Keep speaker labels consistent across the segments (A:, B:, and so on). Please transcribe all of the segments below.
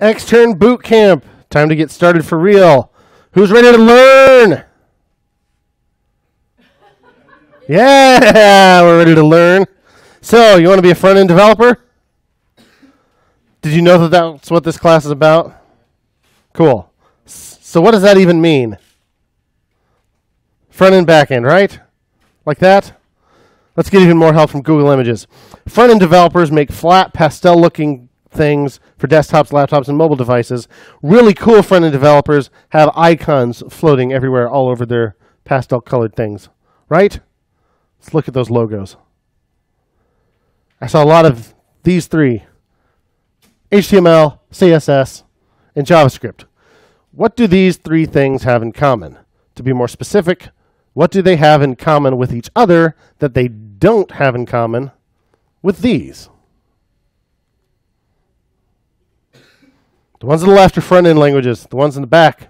A: Extern boot camp. Time to get started for real. Who's ready to learn? Yeah, we're ready to learn. So, you want to be a front-end developer? Did you know that that's what this class is about? Cool. So what does that even mean? Front-end, back-end, right? Like that? Let's get even more help from Google Images. Front-end developers make flat, pastel-looking things for desktops, laptops, and mobile devices. Really cool front-end developers have icons floating everywhere all over their pastel-colored things, right? Let's look at those logos. I saw a lot of these three: HTML, CSS, and JavaScript. What do these three things have in common? To be more specific, what do they have in common with each other that they don't have in common with these? The ones on the left are front-end languages. The ones in the back,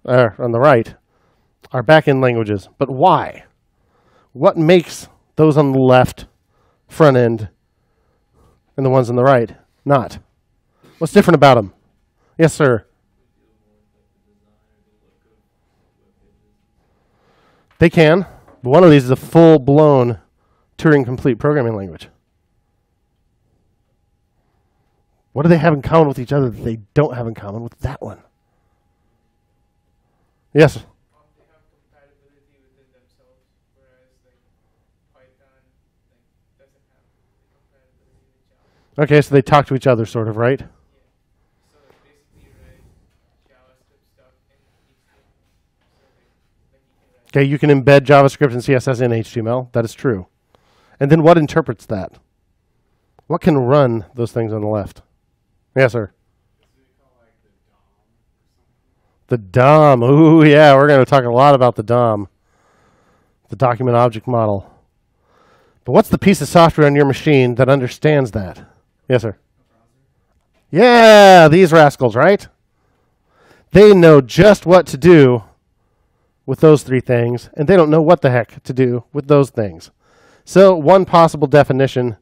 A: on the right, are back-end languages. But why? What makes those on the left front-end and the ones on the right not? What's different about them? Yes, sir. They can, but one of these is a full-blown Turing-complete programming language. What do they have in common with each other that they don't have in common with that one? Yes?
B: They have compatibility within themselves, whereas Python doesn't have compatibility with Java.
A: Okay, so they talk to each other, sort of, right?
B: Yeah. So basically, you write JavaScript stuff in HTML. So
A: Okay, you can embed JavaScript and CSS in HTML. That is true. And then what interprets that? What can run those things on the left? Yes, sir. The DOM. Ooh, yeah, we're going to talk a lot about the DOM, the document object model. But what's the piece of software on your machine that understands that? Yes, sir. Yeah, these rascals, right? They know just what to do with those three things, and they don't know what the heck to do with those things. So one possible definition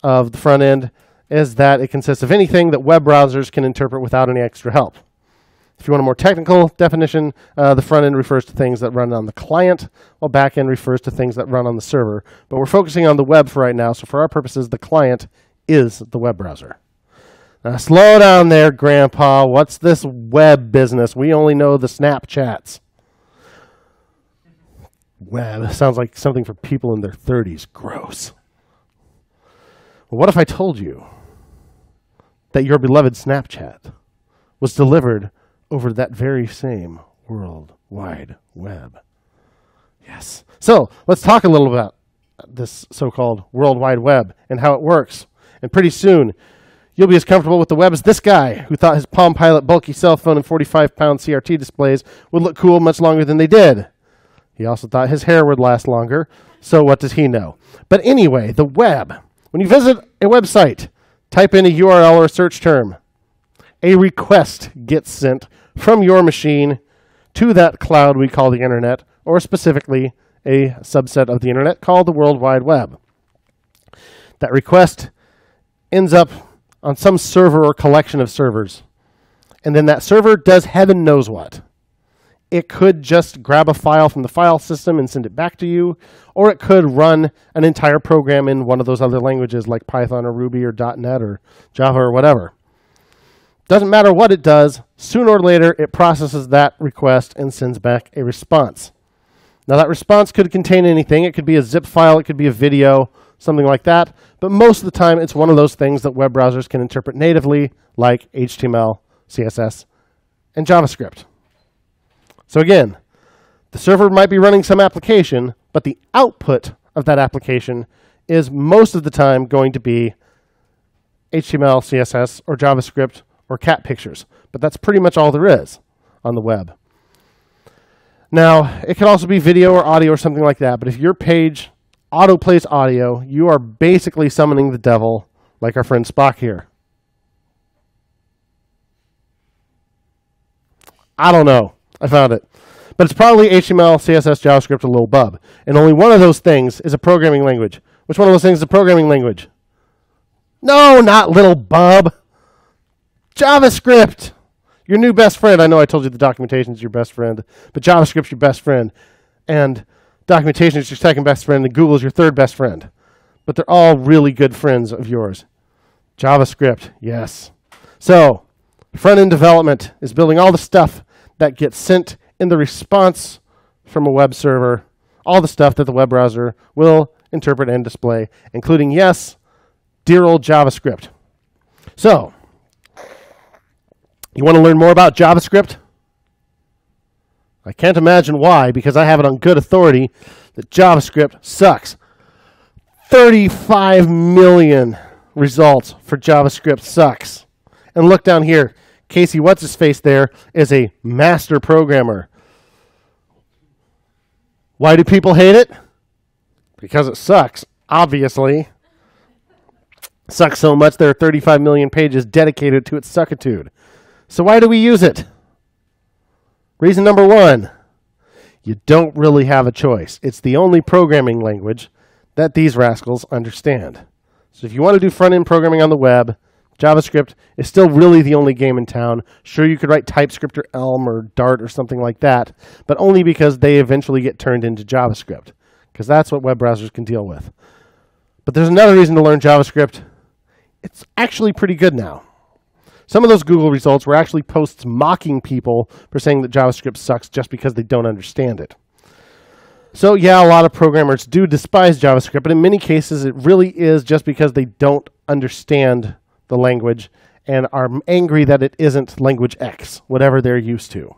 A: of the front end is that it consists of anything that web browsers can interpret without any extra help. If you want a more technical definition, the front end refers to things that run on the client, while back end refers to things that run on the server. But we're focusing on the web for right now, so for our purposes, the client is the web browser. Now, slow down there, Grandpa. What's this web business? We only know the Snapchats. Web sounds like something for people in their 30s. Gross. Well, what if I told you that your beloved Snapchat was delivered over that very same World Wide Web? Yes. So let's talk a little about this so-called World Wide Web and how it works. And pretty soon, you'll be as comfortable with the web as this guy who thought his Palm Pilot bulky cell phone and 45-pound CRT displays would look cool much longer than they did. He also thought his hair would last longer, so what does he know? But anyway, the web. When you visit a website, type in a URL or a search term. A request gets sent from your machine to that cloud we call the internet, or specifically a subset of the internet called the World Wide Web. That request ends up on some server or collection of servers. And then that server does heaven knows what. It could just grab a file from the file system and send it back to you, or it could run an entire program in one of those other languages like Python or Ruby or .NET or Java or whatever. Doesn't matter what it does, sooner or later it processes that request and sends back a response. Now that response could contain anything. It could be a zip file, it could be a video, something like that. But most of the time it's one of those things that web browsers can interpret natively, like HTML, CSS, and JavaScript. So again, the server might be running some application, but the output of that application is most of the time going to be HTML, CSS, or JavaScript, or cat pictures. But that's pretty much all there is on the web. Now, it could also be video or audio or something like that, but if your page autoplays audio, you are basically summoning the devil, like our friend Spock here. I don't know. I found it. But it's probably HTML, CSS, JavaScript, or little bub. And only one of those things is a programming language. Which one of those things is a programming language? No, not little bub. JavaScript, your new best friend. I know I told you the documentation is your best friend, but JavaScript's your best friend. And documentation is your second best friend, and Google's your third best friend. But they're all really good friends of yours. JavaScript, yes. So, front-end development is building all the stuff that gets sent in the response from a web server, all the stuff that the web browser will interpret and display, including, yes, dear old JavaScript. So, you want to learn more about JavaScript? I can't imagine why, because I have it on good authority that JavaScript sucks. 35 million results for JavaScript sucks. And look down here. Casey, what's-his-face there is a master programmer. Why do people hate it? Because it sucks, obviously. Sucks so much there are 35 million pages dedicated to its suckitude. So why do we use it? Reason number one, you don't really have a choice. It's the only programming language that these rascals understand. So if you want to do front-end programming on the web, JavaScript is still really the only game in town. Sure, you could write TypeScript or Elm or Dart or something like that, but only because they eventually get turned into JavaScript, because that's what web browsers can deal with. But there's another reason to learn JavaScript. It's actually pretty good now. Some of those Google results were actually posts mocking people for saying that JavaScript sucks just because they don't understand it. So yeah, a lot of programmers do despise JavaScript, but in many cases it really is just because they don't understand the language and are angry that it isn't language X, whatever they're used to.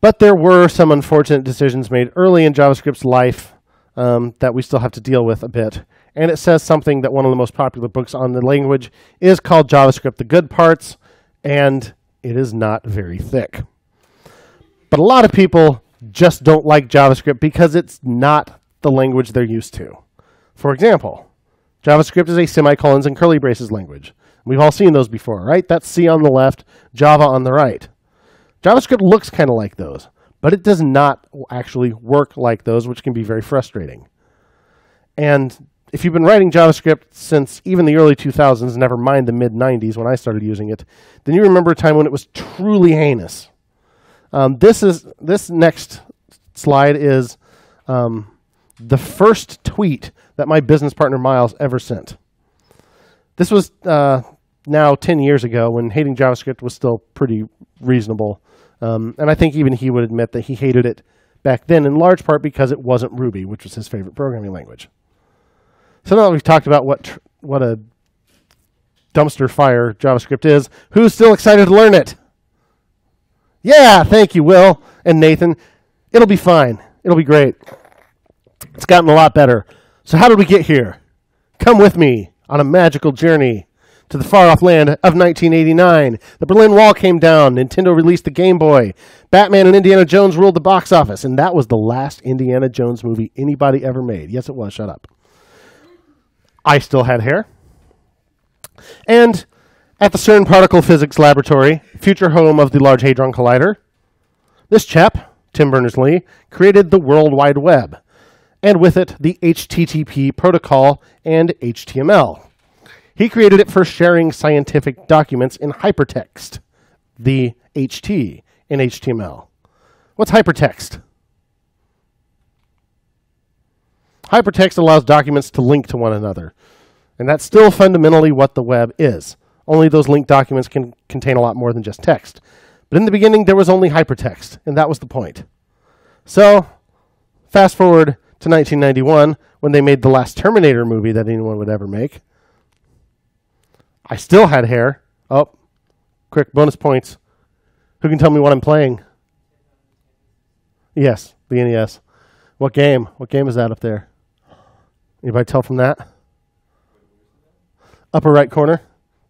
A: But there were some unfortunate decisions made early in JavaScript's life that we still have to deal with a bit. And it says something that one of the most popular books on the language is called JavaScript, The Good Parts, and it is not very thick. But a lot of people just don't like JavaScript because it's not the language they're used to. For example, JavaScript is a semicolons and curly braces language. We've all seen those before, right? That's C on the left, Java on the right. JavaScript looks kind of like those, but it does not actually work like those, which can be very frustrating. And if you've been writing JavaScript since even the early 2000s, never mind the mid-90s when I started using it, then you remember a time when it was truly heinous. This next slide is the first tweet that my business partner Miles ever sent. This was now 10 years ago when hating JavaScript was still pretty reasonable. And I think even he would admit that he hated it back then, in large part because it wasn't Ruby, which was his favorite programming language. So now that we've talked about what a dumpster fire JavaScript is, who's still excited to learn it? Yeah, thank you, Will and Nathan. It'll be fine. It'll be great. It's gotten a lot better. So how did we get here? Come with me on a magical journey to the far-off land of 1989. The Berlin Wall came down. Nintendo released the Game Boy. Batman and Indiana Jones ruled the box office. And that was the last Indiana Jones movie anybody ever made. Yes, it was. Shut up. I still had hair. And at the CERN Particle Physics Laboratory, future home of the Large Hadron Collider, this chap, Tim Berners-Lee, created the World Wide Web, and with it, the HTTP protocol and HTML. He created it for sharing scientific documents in hypertext, the HT in HTML. What's hypertext? Hypertext allows documents to link to one another, and that's still fundamentally what the web is. Only those linked documents can contain a lot more than just text. But in the beginning, there was only hypertext, and that was the point. So, fast forward to 1991, when they made the last Terminator movie that anyone would ever make. I still had hair. Oh, quick bonus points. Who can tell me what I'm playing? Yes, the NES. What game? What game is that up there? Anybody tell from that? Upper right corner.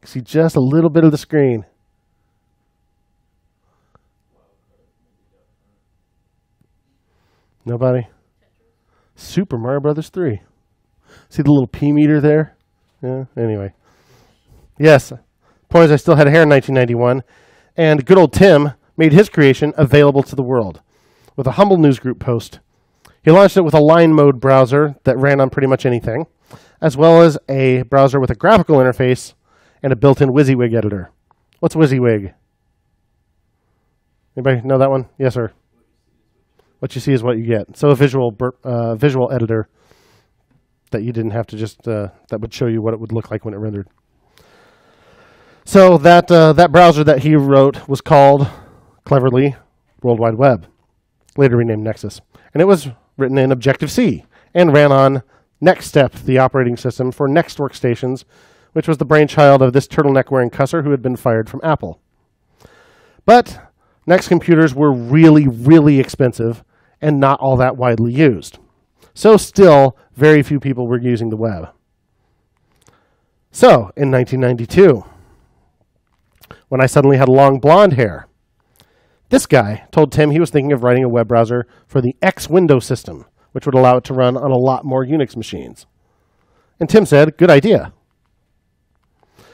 A: See just a little bit of the screen. Nobody? Super Mario Brothers 3. See the little P meter there? Yeah, anyway. Yes, point is I still had hair in 1991, and good old Tim made his creation available to the world with a humble newsgroup post. He launched it with a line mode browser that ran on pretty much anything, as well as a browser with a graphical interface and a built-in WYSIWYG editor. What's WYSIWYG? Anybody know that one? Yes, sir. What you see is what you get. So a visual editor that you didn't have to just, that would show you what it would look like when it rendered. So that browser that he wrote was called, cleverly, World Wide Web, later renamed Nexus. And it was written in Objective-C and ran on NextStep, the operating system for Next workstations, which was the brainchild of this turtleneck-wearing cusser who had been fired from Apple. But Next computers were really, really expensive and not all that widely used. So still, very few people were using the web. So, in 1992, when I suddenly had long blonde hair, this guy told Tim he was thinking of writing a web browser for the X window system, which would allow it to run on a lot more Unix machines. And Tim said, good idea.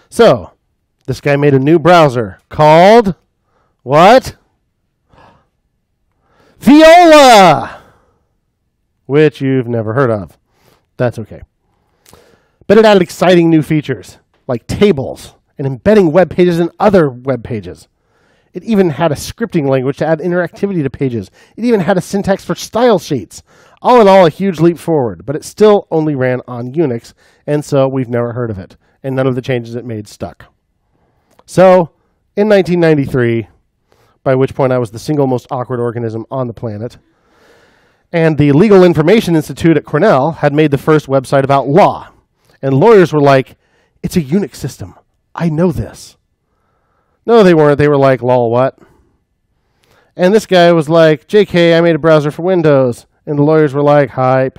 A: So, this guy made a new browser called, what? Viola! Which you've never heard of. That's okay. But it added exciting new features, like tables and embedding web pages in other web pages. It even had a scripting language to add interactivity to pages. It even had a syntax for style sheets. All in all, a huge leap forward, but it still only ran on Unix, and so we've never heard of it, and none of the changes it made stuck. So, in 1993, by which point I was the single most awkward organism on the planet, and the Legal Information Institute at Cornell had made the first website about law, and lawyers were like, it's a Unix system. I know this. No, they weren't. They were like, lol, what? And this guy was like, JK, I made a browser for Windows. And the lawyers were like, hype.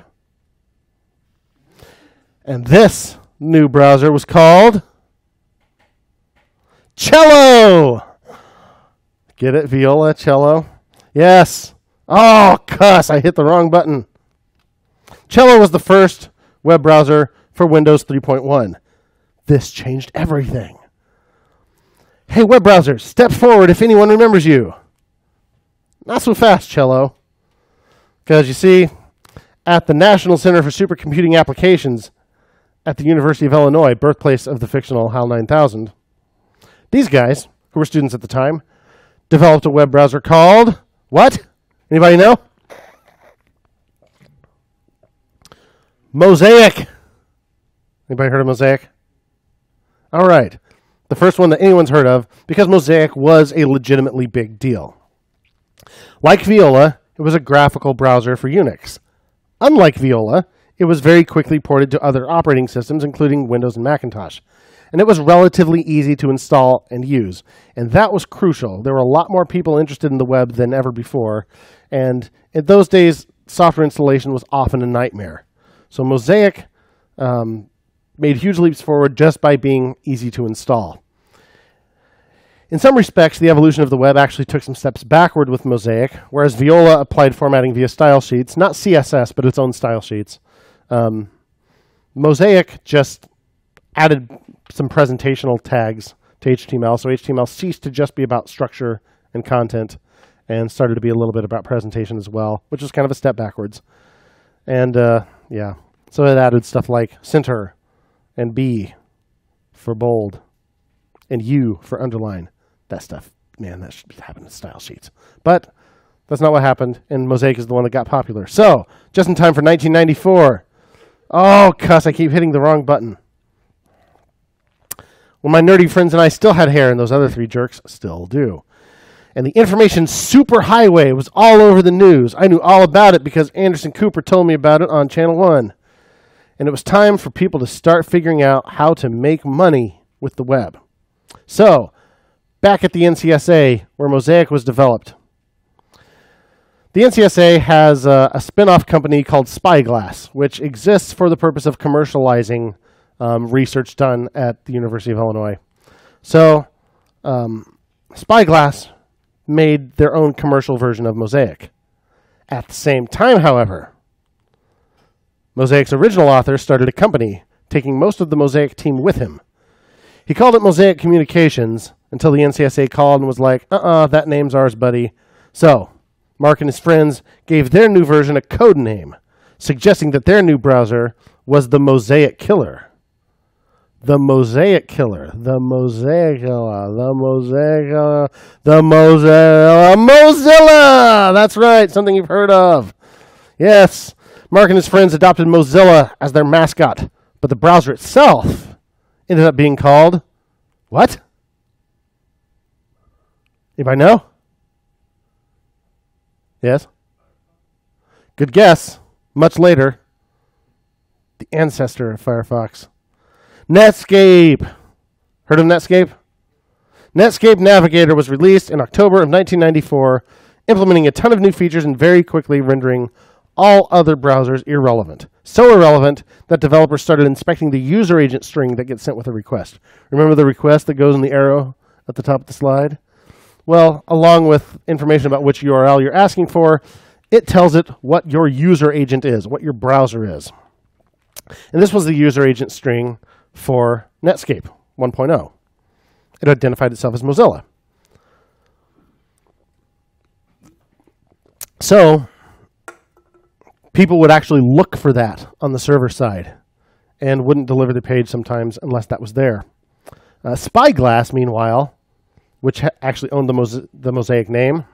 A: And this new browser was called Cello. Get it? Viola, cello? Yes. Oh, cuss. I hit the wrong button. Cello was the first web browser for Windows 3.1. This changed everything. Hey, web browsers, step forward if anyone remembers you. Not so fast, Cello. Because you see, at the National Center for Supercomputing Applications at the University of Illinois, birthplace of the fictional HAL 9000, these guys, who were students at the time, developed a web browser called, what? Anybody know? Mosaic. Anybody heard of Mosaic? All right. The first one that anyone's heard of, because Mosaic was a legitimately big deal. Like Viola, it was a graphical browser for Unix. Unlike Viola, it was very quickly ported to other operating systems, including Windows and Macintosh. And it was relatively easy to install and use. And that was crucial. There were a lot more people interested in the web than ever before. And in those days, software installation was often a nightmare. So Mosaic made huge leaps forward just by being easy to install. In some respects, the evolution of the web actually took some steps backward with Mosaic, whereas Viola applied formatting via style sheets, not CSS, but its own style sheets. Mosaic just added some presentational tags to HTML, so HTML ceased to just be about structure and content and started to be a little bit about presentation as well, which was kind of a step backwards. And yeah, so it added stuff like center and B for bold and U for underline. That stuff, man, that should happen in style sheets. But that's not what happened, and Mosaic is the one that got popular. So, just in time for 1994. Oh, cuss, I keep hitting the wrong button. Well, my nerdy friends and I still had hair, and those other three jerks still do. And the information superhighway was all over the news. I knew all about it because Anderson Cooper told me about it on Channel 1. And it was time for people to start figuring out how to make money with the web. So, back at the NCSA, where Mosaic was developed. The NCSA has a spin-off company called Spyglass, which exists for the purpose of commercializing research done at the University of Illinois. So, Spyglass made their own commercial version of Mosaic. At the same time, however, Mosaic's original author started a company, taking most of the Mosaic team with him. He called it Mosaic Communications, until the NCSA called and was like, that name's ours, buddy. So, Mark and his friends gave their new version a code name, suggesting that their new browser was the Mosaic Killer. The Mosaic Killer. The Mosaic Killer. The Mosaic Killer. The Mozilla! That's right, something you've heard of. Yes, Mark and his friends adopted Mozilla as their mascot, but the browser itself ended up being called what? Anybody know? Yes? Good guess. Much later, the ancestor of Firefox. Netscape. Heard of Netscape? Netscape Navigator was released in October of 1994, implementing a ton of new features and very quickly rendering all other browsers irrelevant. So irrelevant that developers started inspecting the user agent string that gets sent with a request. Remember the request that goes in the arrow at the top of the slide? Well, along with information about which URL you're asking for, it tells it what your user agent is, what your browser is. And this was the user agent string for Netscape 1.0. It identified itself as Mozilla. So people would actually look for that on the server side and wouldn't deliver the page sometimes unless that was there. Spyglass, meanwhile, which actually owned the Mosaic name,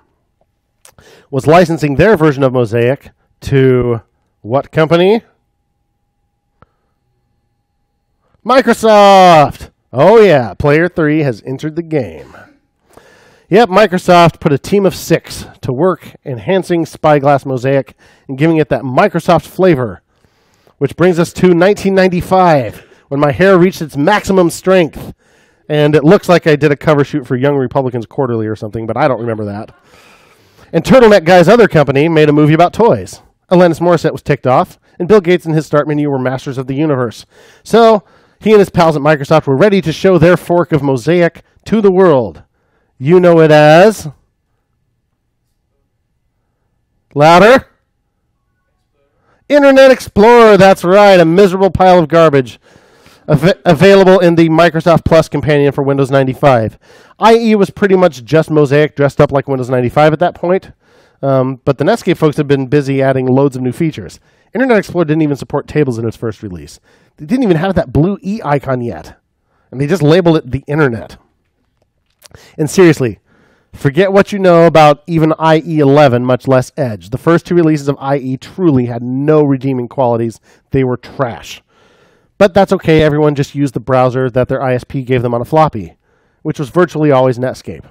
A: was licensing their version of Mosaic to what company? Microsoft! Oh yeah, Player 3 has entered the game. Yep, Microsoft put a team of 6 to work enhancing Spyglass Mosaic and giving it that Microsoft flavor. Which brings us to 1995, when my hair reached its maximum strength. And it looks like I did a cover shoot for Young Republicans Quarterly or something, but I don't remember that. And Turtleneck Guy's other company made a movie about toys. Alanis Morissette was ticked off, and Bill Gates and his start menu were masters of the universe. So he and his pals at Microsoft were ready to show their fork of Mosaic to the world. You know it as... Louder? Internet Explorer, that's right, a miserable pile of garbage. Available in the Microsoft Plus companion for Windows 95. IE was pretty much just Mosaic dressed up like Windows 95 at that point. But the Netscape folks have been busy adding loads of new features. Internet Explorer didn't even support tables in its first release. They didn't even have that blue E icon yet. And they just labeled it the Internet. And seriously, forget what you know about even IE 11, much less Edge. The first 2 releases of IE truly had no redeeming qualities. They were trash. But that's okay, everyone just used the browser that their ISP gave them on a floppy, which was virtually always Netscape.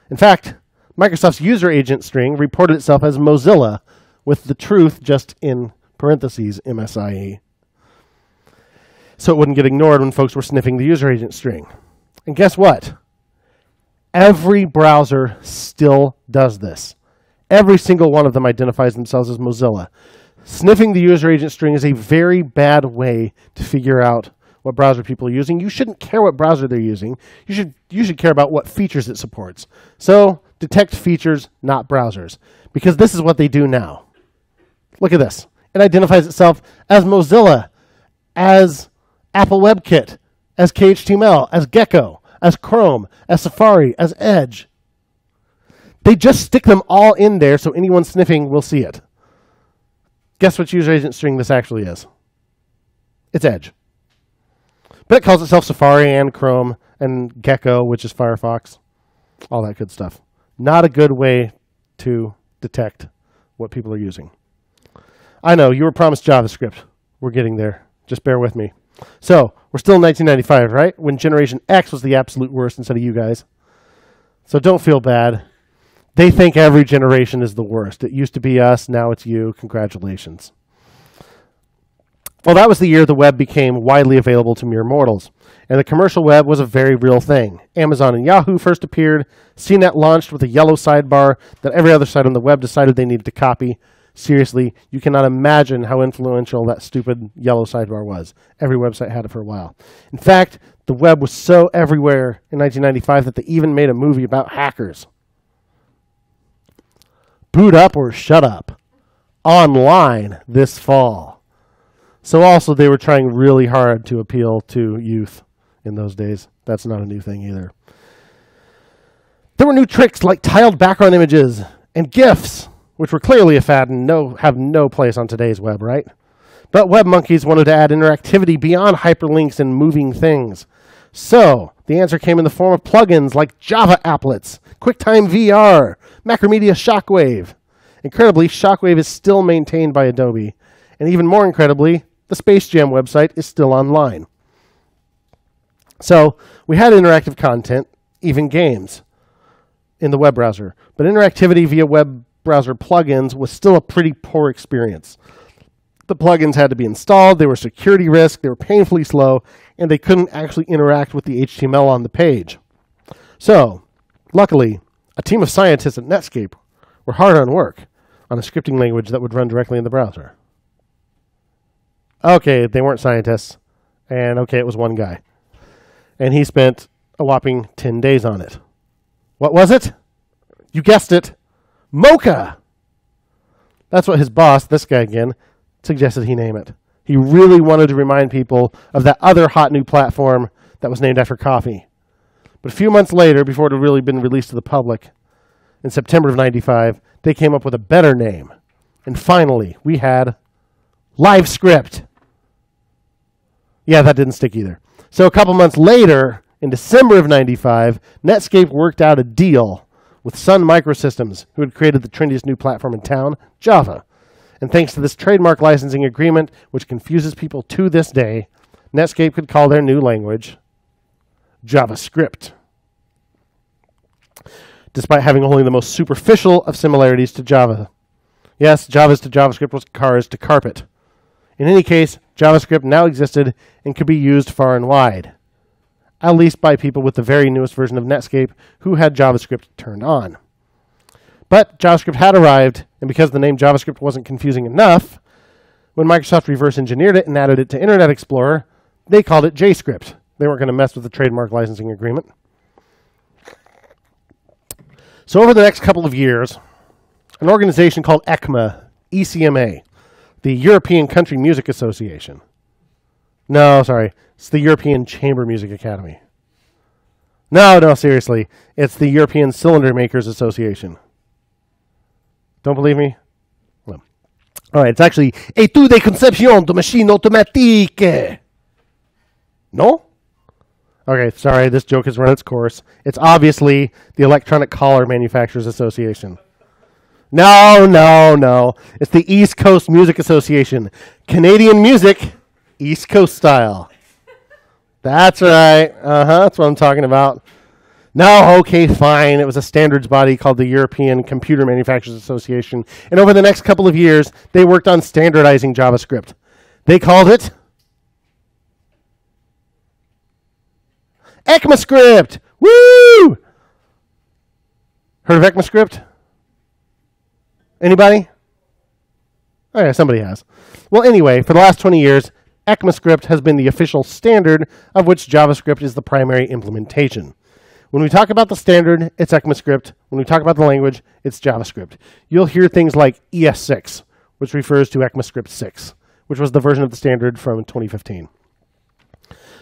A: In fact, Microsoft's user agent string reported itself as Mozilla, with the truth just in parentheses, MSIE. So it wouldn't get ignored when folks were sniffing the user agent string. And guess what? Every browser still does this. Every single one of them identifies themselves as Mozilla. Sniffing the user agent string is a very bad way to figure out what browser people are using. You shouldn't care what browser they're using. You should care about what features it supports. So detect features, not browsers, because this is what they do now. Look at this. It identifies itself as Mozilla, as Apple WebKit, as KHTML, as Gecko, as Chrome, as Safari, as Edge. They just stick them all in there so anyone sniffing will see it. Guess which user agent string this actually is? It's Edge. But it calls itself Safari and Chrome and Gecko, which is Firefox. All that good stuff. Not a good way to detect what people are using. I know, you were promised JavaScript. We're getting there. Just bear with me. So, we're still in 1995, right? When Generation X was the absolute worst instead of you guys. So don't feel bad. They think every generation is the worst. It used to be us, now it's you. Congratulations. Well, that was the year the web became widely available to mere mortals. And the commercial web was a very real thing. Amazon and Yahoo first appeared. CNET launched with a yellow sidebar that every other site on the web decided they needed to copy. Seriously, you cannot imagine how influential that stupid yellow sidebar was. Every website had it for a while. In fact, the web was so everywhere in 1995 that they even made a movie about hackers. Boot Up or Shut Up, online this fall. So also they were trying really hard to appeal to youth in those days. That's not a new thing either. There were new tricks like tiled background images and GIFs, which were clearly a fad and have no place on today's web, right? But web monkeys wanted to add interactivity beyond hyperlinks and moving things. So the answer came in the form of plugins like Java Applets, QuickTime VR, Macromedia Shockwave. Incredibly, Shockwave is still maintained by Adobe. And even more incredibly, the Space Jam website is still online. So we had interactive content, even games, in the web browser. But interactivity via web browser plugins was still a pretty poor experience. The plugins had to be installed, they were security risk, they were painfully slow, and they couldn't actually interact with the HTML on the page. So, luckily, a team of scientists at Netscape were hard on work on a scripting language that would run directly in the browser. Okay, they weren't scientists, and okay, it was one guy. And he spent a whopping 10 days on it. What was it? You guessed it. Mocha! That's what his boss, this guy again, suggested he name it. He really wanted to remind people of that other hot new platform that was named after coffee. But a few months later, before it had really been released to the public, in September of '95, they came up with a better name. And finally, we had LiveScript. Yeah, that didn't stick either. So a couple months later, in December of '95, Netscape worked out a deal with Sun Microsystems, who had created the trendiest new platform in town, Java. And thanks to this trademark licensing agreement, which confuses people to this day, Netscape could call their new language JavaScript, despite having only the most superficial of similarities to Java. Yes, Java's to JavaScript was cars to carpet. In any case, JavaScript now existed and could be used far and wide, at least by people with the very newest version of Netscape who had JavaScript turned on. But JavaScript had arrived, and because the name JavaScript wasn't confusing enough, when Microsoft reverse engineered it and added it to Internet Explorer, they called it JScript. They weren't going to mess with the trademark licensing agreement. So over the next couple of years, an organization called ECMA, ECMA, the European Country Music Association. No, sorry, it's the European Chamber Music Academy. No, seriously, it's the European Cylinder Makers Association. Don't believe me? Well, all right, it's actually Étude de conception de machine automatique. No? Okay, sorry, this joke has run its course. It's obviously the Electronic Collar Manufacturers Association. No. It's the East Coast Music Association. Canadian music, East Coast style. That's right. That's what I'm talking about. No, okay, fine. It was a standards body called the European Computer Manufacturers Association. And over the next couple of years, they worked on standardizing JavaScript. They called it ECMAScript. Woo! Heard of ECMAScript? Anybody? Oh yeah, somebody has. Well, anyway, for the last 20 years, ECMAScript has been the official standard of which JavaScript is the primary implementation. When we talk about the standard, it's ECMAScript. When we talk about the language, it's JavaScript. You'll hear things like ES6, which refers to ECMAScript 6, which was the version of the standard from 2015.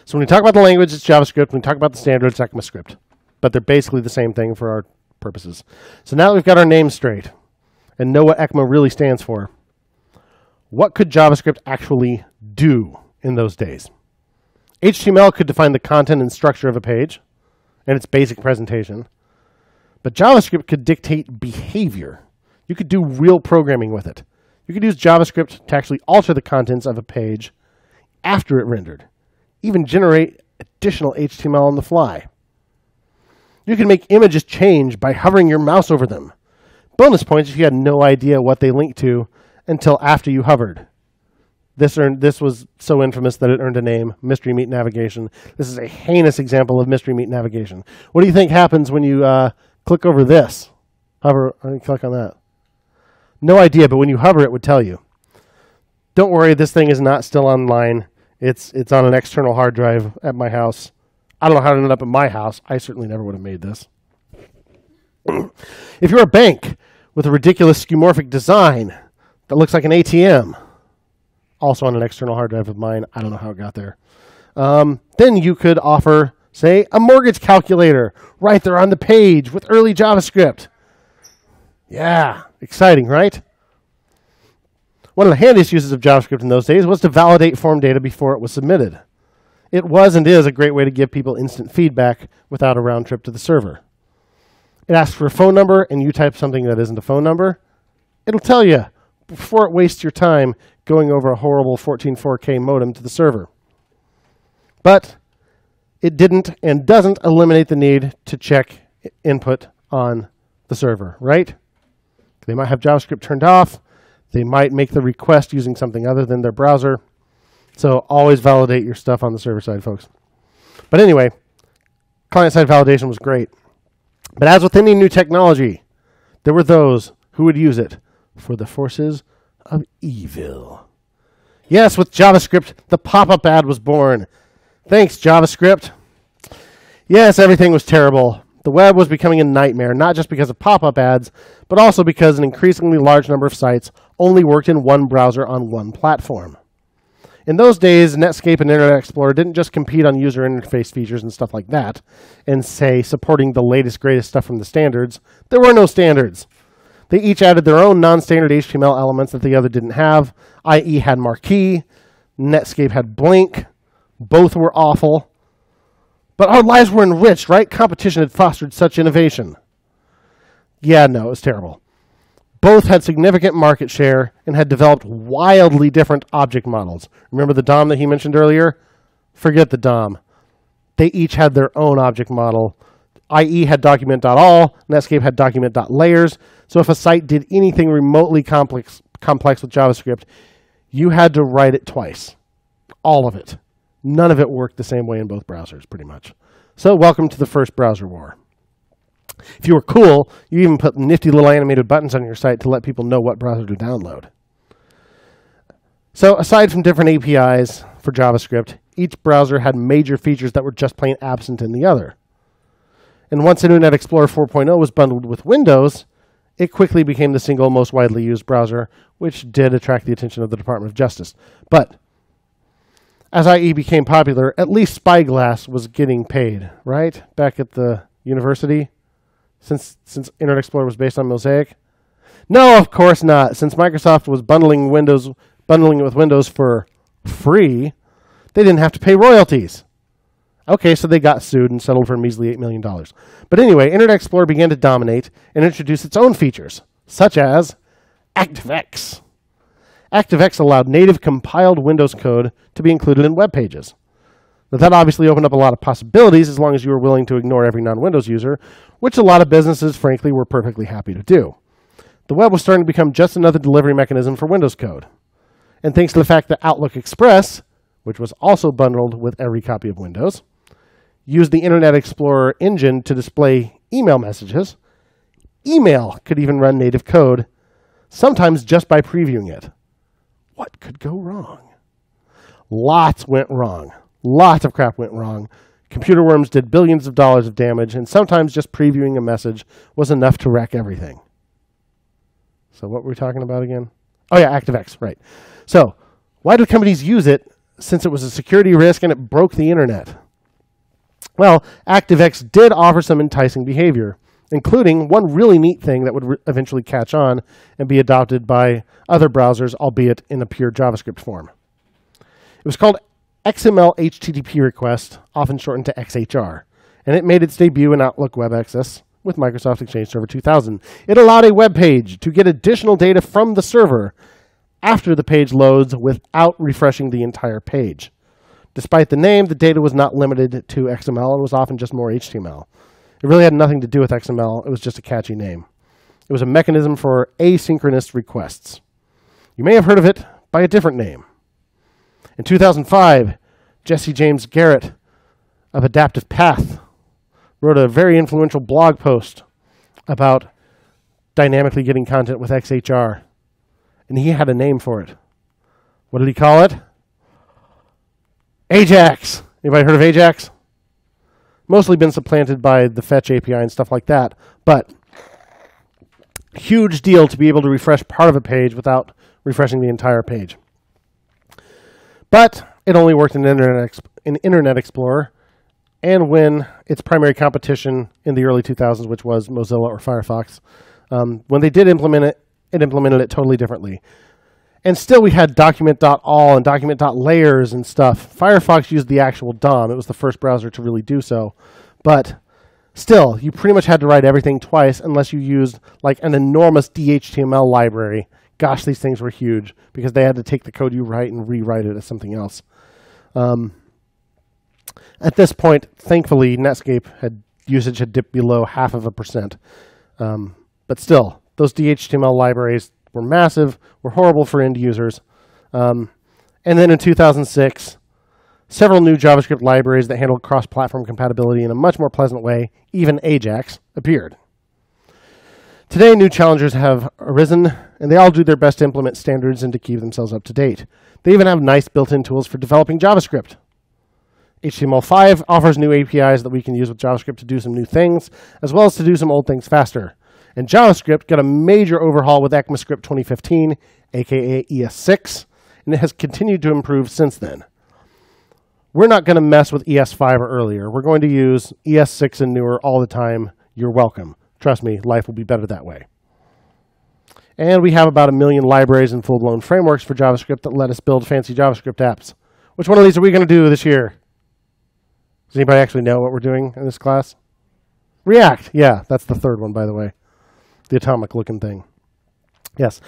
A: So when we talk about the language, it's JavaScript. When we talk about the standard, it's ECMAScript. But they're basically the same thing for our purposes. So now that we've got our names straight and know what ECMA really stands for, what could JavaScript actually do in those days? HTML could define the content and structure of a page and its basic presentation. But JavaScript could dictate behavior. You could do real programming with it. You could use JavaScript to actually alter the contents of a page after it rendered. Even generate additional HTML on the fly. You can make images change by hovering your mouse over them. Bonus points if you had no idea what they linked to until after you hovered. This was so infamous that it earned a name, Mystery Meat Navigation. This is a heinous example of Mystery Meat Navigation. What do you think happens when you click over this? Hover, click on that. No idea, but when you hover, it would tell you. Don't worry, this thing is not still online. It's on an external hard drive at my house. I don't know how it ended up at my house. I certainly never would have made this. If you're a bank with a ridiculous skeuomorphic design that looks like an ATM, also on an external hard drive of mine, I don't know how it got there, then you could offer, say, a mortgage calculator right there on the page with early JavaScript. Yeah, exciting, right? One of the handiest uses of JavaScript in those days was to validate form data before it was submitted. It was and is a great way to give people instant feedback without a round trip to the server. It asks for a phone number, and you type something that isn't a phone number. It'll tell you before it wastes your time going over a horrible 14.4K modem to the server. But it didn't and doesn't eliminate the need to check input on the server, right? They might have JavaScript turned off. They might make the request using something other than their browser. So always validate your stuff on the server side, folks. But anyway, client-side validation was great. But as with any new technology, there were those who would use it for the forces of evil. Yes, with JavaScript, the pop-up ad was born. Thanks, JavaScript. Yes, everything was terrible. The web was becoming a nightmare, not just because of pop-up ads, but also because an increasingly large number of sites only worked in one browser on one platform. In those days, Netscape and Internet Explorer didn't just compete on user interface features and stuff like that, and say supporting the latest, greatest stuff from the standards. There were no standards. They each added their own non-standard HTML elements that the other didn't have. IE had Marquee. Netscape had Blink. Both were awful. But our lives were enriched, right? Competition had fostered such innovation. Yeah, no, it was terrible. Both had significant market share and had developed wildly different object models. Remember the DOM that he mentioned earlier? Forget the DOM. They each had their own object model. IE had document.all, Netscape had document.layers. So if a site did anything remotely complex with JavaScript, you had to write it twice. All of it. None of it worked the same way in both browsers, pretty much. So welcome to the first browser war. If you were cool, you even put nifty little animated buttons on your site to let people know what browser to download. So aside from different APIs for JavaScript, each browser had major features that were just plain absent in the other. And once Internet Explorer 4.0 was bundled with Windows, it quickly became the single most widely used browser, which did attract the attention of the Department of Justice. But as IE became popular, at least Spyglass was getting paid, right? Back at the university, since Internet Explorer was based on Mosaic. No, of course not. Since Microsoft was bundling it with Windows for free, they didn't have to pay royalties. Okay, so they got sued and settled for a measly $8 million. But anyway, Internet Explorer began to dominate and introduce its own features, such as ActiveX. ActiveX allowed native compiled Windows code to be included in web pages. Now, that obviously opened up a lot of possibilities as long as you were willing to ignore every non-Windows user, which a lot of businesses, frankly, were perfectly happy to do. The web was starting to become just another delivery mechanism for Windows code. And thanks to the fact that Outlook Express, which was also bundled with every copy of Windows, used the Internet Explorer engine to display email messages, email could even run native code, sometimes just by previewing it. What could go wrong? Lots went wrong. Lots of crap went wrong. Computer worms did billions of dollars of damage, and sometimes just previewing a message was enough to wreck everything. So what were we talking about again? Oh yeah, ActiveX, right. So why do companies use it since it was a security risk and it broke the internet? Well, ActiveX did offer some enticing behavior, including one really neat thing that would eventually catch on and be adopted by other browsers, albeit in a pure JavaScript form. It was called XML HTTP request, often shortened to XHR, and it made its debut in Outlook Web Access with Microsoft Exchange Server 2000. It allowed a web page to get additional data from the server after the page loads without refreshing the entire page. Despite the name, the data was not limited to XML and was often just more HTML. It really had nothing to do with XML. It was just a catchy name. It was a mechanism for asynchronous requests. You may have heard of it by a different name. In 2005, Jesse James Garrett of Adaptive Path wrote a very influential blog post about dynamically getting content with XHR. And he had a name for it. What did he call it? Ajax. Anybody heard of Ajax? Mostly been supplanted by the Fetch API and stuff like that. But huge deal to be able to refresh part of a page without refreshing the entire page. But it only worked in Internet Explorer and when its primary competition in the early 2000s, which was Mozilla or Firefox, when they did implement it, it implemented it totally differently. And still we had document.all and document.layers and stuff. Firefox used the actual DOM. It was the first browser to really do so. But still, you pretty much had to write everything twice unless you used like an enormous DHTML library. Gosh, these things were huge because they had to take the code you write and rewrite it as something else. At this point, thankfully, Netscape usage had dipped below 0.5%. But still, those DHTML libraries were massive, were horrible for end users. And then in 2006, several new JavaScript libraries that handled cross-platform compatibility in a much more pleasant way, even Ajax, appeared. Today, new challengers have arisen, and they all do their best to implement standards and to keep themselves up to date. They even have nice built-in tools for developing JavaScript. HTML5 offers new APIs that we can use with JavaScript to do some new things, as well as to do some old things faster. And JavaScript got a major overhaul with ECMAScript 2015, aka ES6, and it has continued to improve since then. We're not going to mess with ES5 or earlier. We're going to use ES6 and newer all the time. You're welcome. Trust me, life will be better that way. And we have about 1 million libraries and full-blown frameworks for JavaScript that let us build fancy JavaScript apps. Which one of these are we going to do this year? Does anybody actually know what we're doing in this class? React. Yeah, that's the third one, by the way. The atomic-looking thing. Yes.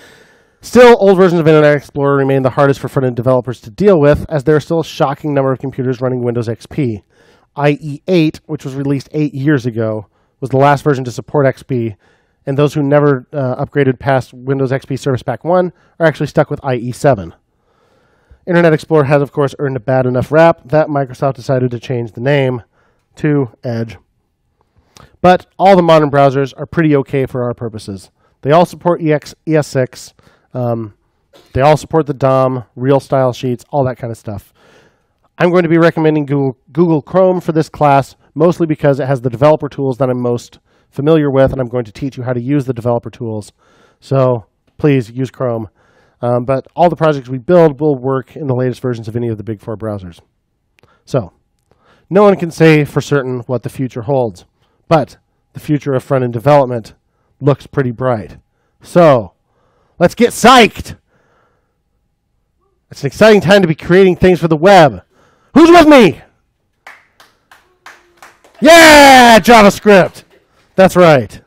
A: Still, old versions of Internet Explorer remain the hardest for front-end developers to deal with, as there are still a shocking number of computers running Windows XP. IE 8, which was released 8 years ago, was the last version to support XP, and those who never upgraded past Windows XP Service Pack 1 are actually stuck with IE 7. Internet Explorer has, of course, earned a bad enough rap that Microsoft decided to change the name to Edge. But all the modern browsers are pretty okay for our purposes. They all support ES6. They all support the DOM, real style sheets, all that kind of stuff. I'm going to be recommending Google Chrome for this class, mostly because it has the developer tools that I'm most familiar with, and I'm going to teach you how to use the developer tools. So please use Chrome. But all the projects we build will work in the latest versions of any of the big 4 browsers. So no one can say for certain what the future holds, but the future of front-end development looks pretty bright. So let's get psyched. It's an exciting time to be creating things for the web. Who's with me? Yeah, JavaScript. That's right.